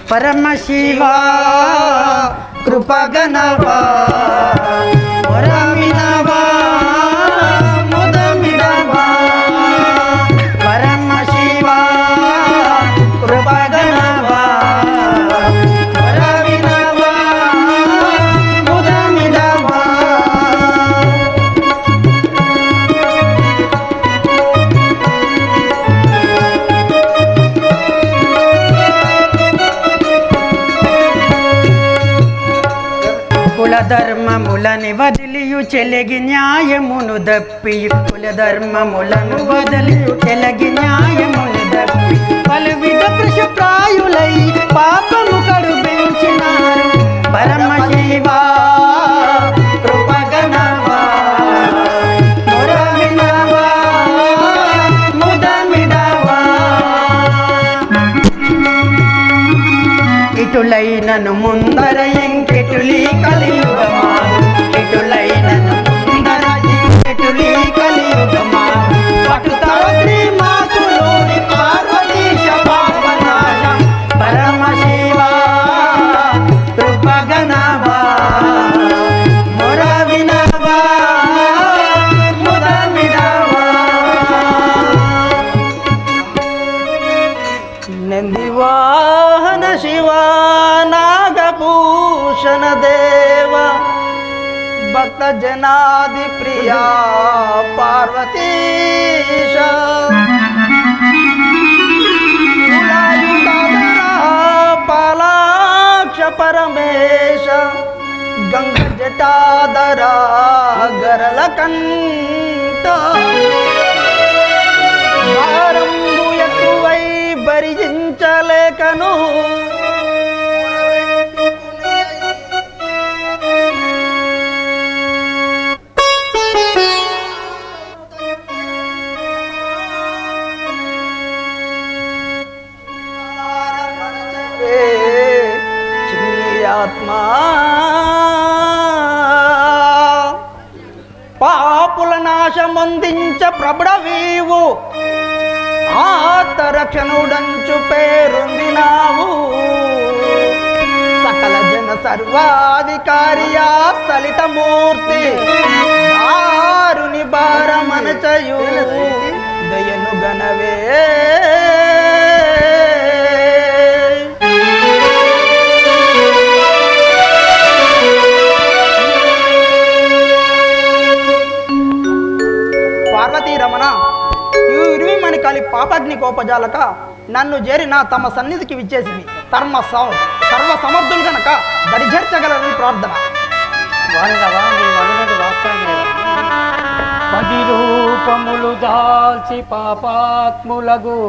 పరమశివా కృపగణవా వరమినవా ముదమిడవా పరమశివా కృపగణవా వరమినవా ముదమిడవా కులధర్మములని వదిలియు చెలగి న్యాయమును దప్పియు కులధర్మములను వదిలియు చెలగి న్యాయమును దప్పి పలువిధ పృషప్రాయులై పాపము కడుబెంచినారు పరమశివా కృపగణవా మురవినవా ముదమిడవా ఇటులైనను ముందర ఇంకెటులి కలియుగమా ఇటులైనను ముందర ఇంకెటులి కలియుగమా పటుతవ శ్రీ మాతులోని పార్వతీశ పాపనాశ పరమశివా కృపగణవా మురవినవా ముదమిడవా నందివాహన శివా నాగభూషణ దేవ భక్త జనాది ప్రియా పార్వతీశ పాలాక్ష పరమేశ గంగ జటాధరా గరళ కంఠ భారంబు ఎక్కువై భరించలేకను ఆత్మా పాపుల నాశమందించ ప్రబడవీవు ఆతరక్షణుడంచు పేరొందినావు సకల జన సర్వాధికారియా స్థలితమూర్తి దారుని భారమనచయు దయను గణవే పార్వతీ రమణ ఈ ఇరువిమణి కాలి పాపాగ్ని కోపజాలక నన్ను చేరిన తమ సన్నిధికి విచ్చేసింది సర్వ సమర్థులు గనక దరిచేర్చగలని ప్రార్థన. పది రూపములు దాల్చి పాపాత్ములగు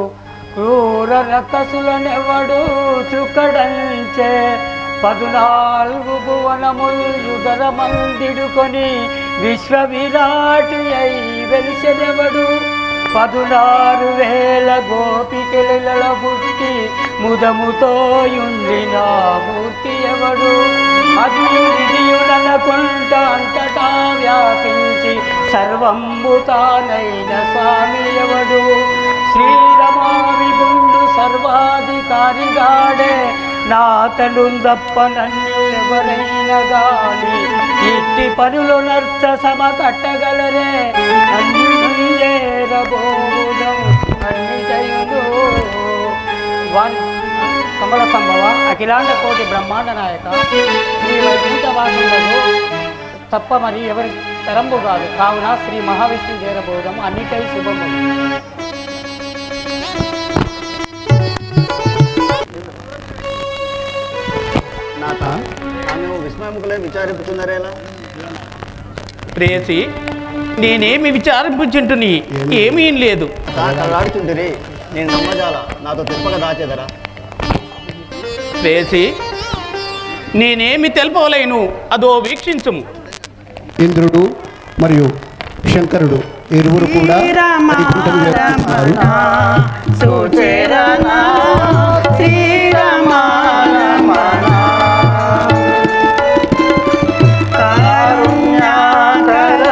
క్రూర రకసులనెవడు చుక్కడంచే 14 భువనములు యుగర మందిడుకొని విశ్వవిరాటి అయి వెలిసెదెవడు 16,000 గోపికల బుట్టి ముదముతో యుండిన మూర్తి ఎవడు అది విధియునకుంట అంతటా వ్యాపించి సర్వంబుతానైన స్వామి ఎవడు శ్రీరమావి గుండు సర్వాధికారిగాడే నాతలుందప్ప నన్నెవరైనా గాని ఇట్టి పనులు నర్చ సమకట్టగలరే అన్నిరబోధం అన్ని జయులు కమల సంభవ అఖిలాండ కోటి బ్రహ్మాండ నాయక శ్రీ వైకుంఠ వాసులకు తప్ప మరి ఎవరి తరంబు కాదు కావున శ్రీ మహావిష్ణు చేరబోధం అన్నిటై శుభము. విస్మయముఖులే విచారింపుతున్నారేలా ప్రేయసి నేనేమి విచారింపుచుంటుని ఏమీ లేదు ఆడుచుంటిరి నేను నమ్మజాల నాతో తెప్పక దాచేదరా ప్రేయసి నేనేమి తెలుపలేను అదో వీక్షించుము. ఇంద్రుడు మరియు శంకరుడు ఇరువురు కూడా కారుణ్యాకర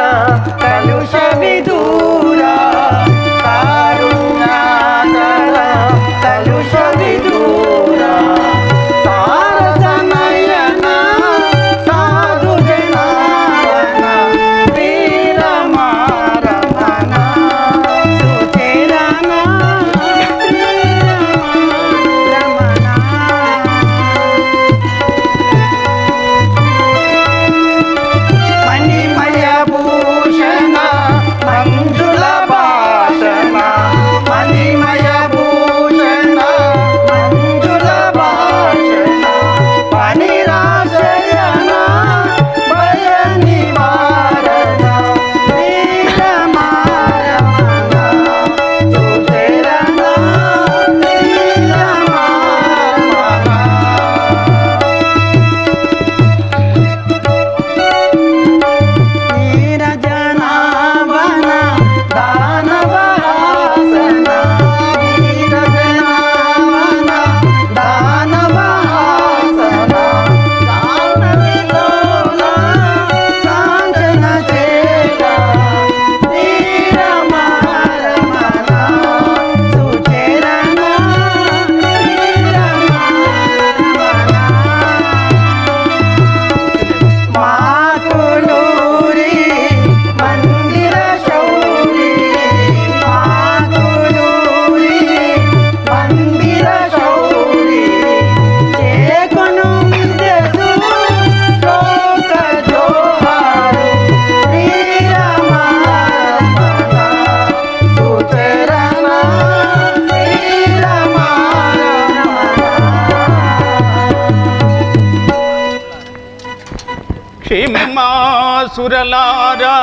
సురలారా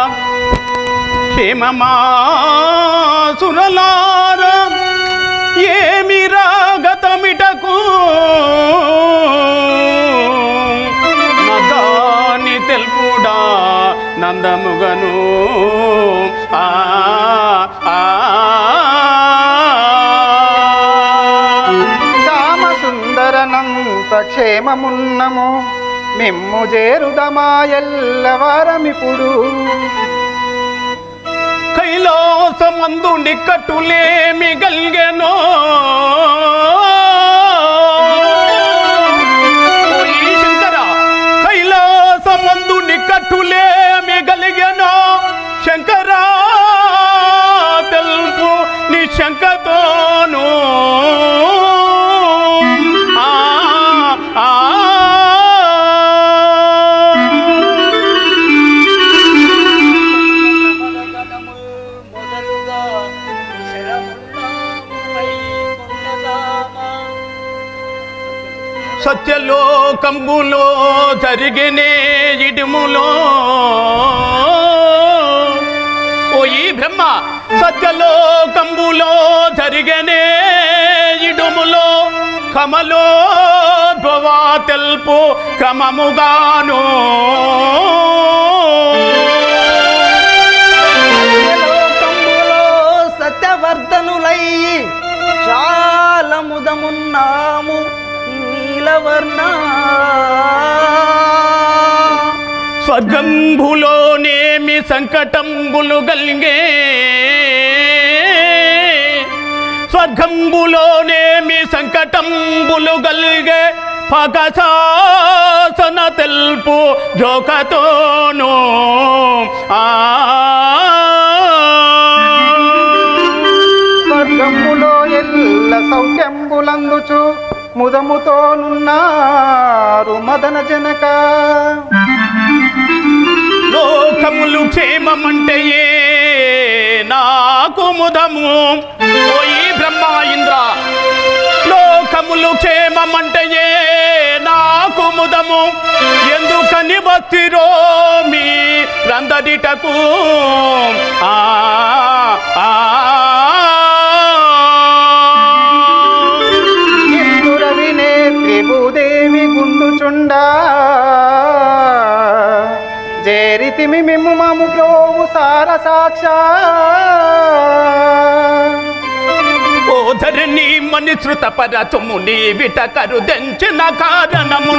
సురలారా ఏమి రాగతమిటకు నదాని తెలుపుడా నందముగను శ్యామ సుందరనంత క్షేమమున్నము మిమ్ము చేరుదమా ఎల్లవారమిప్పుడు కైలాసమందు నిక్కట్టులేమి గల్గెనో శంకర కైలాసమందు నిక్కట్టులేమి గలిగెనో శంకరా తెలుపు నీ శంకతోను సత్యలోకంబులో జరిగినే ఇడుములో ఓ ఈ బ్రహ్మ సత్యలోకంబులో జరిగినే ఇడుములో కమలో ధ్రువా తెలుపు క్రమముగాను సత్యవర్ధనులై చాలా ముదమున్నాము నీలవర్ణ స్వర్గంబులోనేమి సంకటంబులు గల్గే స్వర్గంబులోనేమి సంకటంబులు గల్గే పగశాసన తెలుపు జోకతోను స్వర్గములో ఎల్ల సౌఖ్యంబులందుచు ముదముతోనున్నారు మదన జనక లోకములు క్షేమమంటే నాకు ముదము ఓ ఈ బ్రహ్మ ఇంద్ర లోకములు క్షేమమంటే నాకు ముదము ఎందుకని భక్తిరో మీ రందరిటకు త్రిభూదేవి గుందుచుండా జేరితిమి మిమ్ము మాము ప్రోవు సార సాక్షా ఓ ధరణి మని శృత పరచము నీ విట కరుదెంచిన కారణము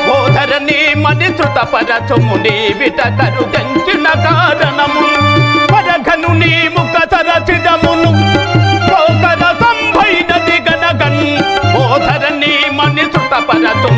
ఓ ధరణి మని శృత పరచము నీ విట కరుదెంచిన కారణము పరఘను నీ ముఖ సరచితమును సంభైనది గనగన్ ఓ ధరణి మని శృత పరచు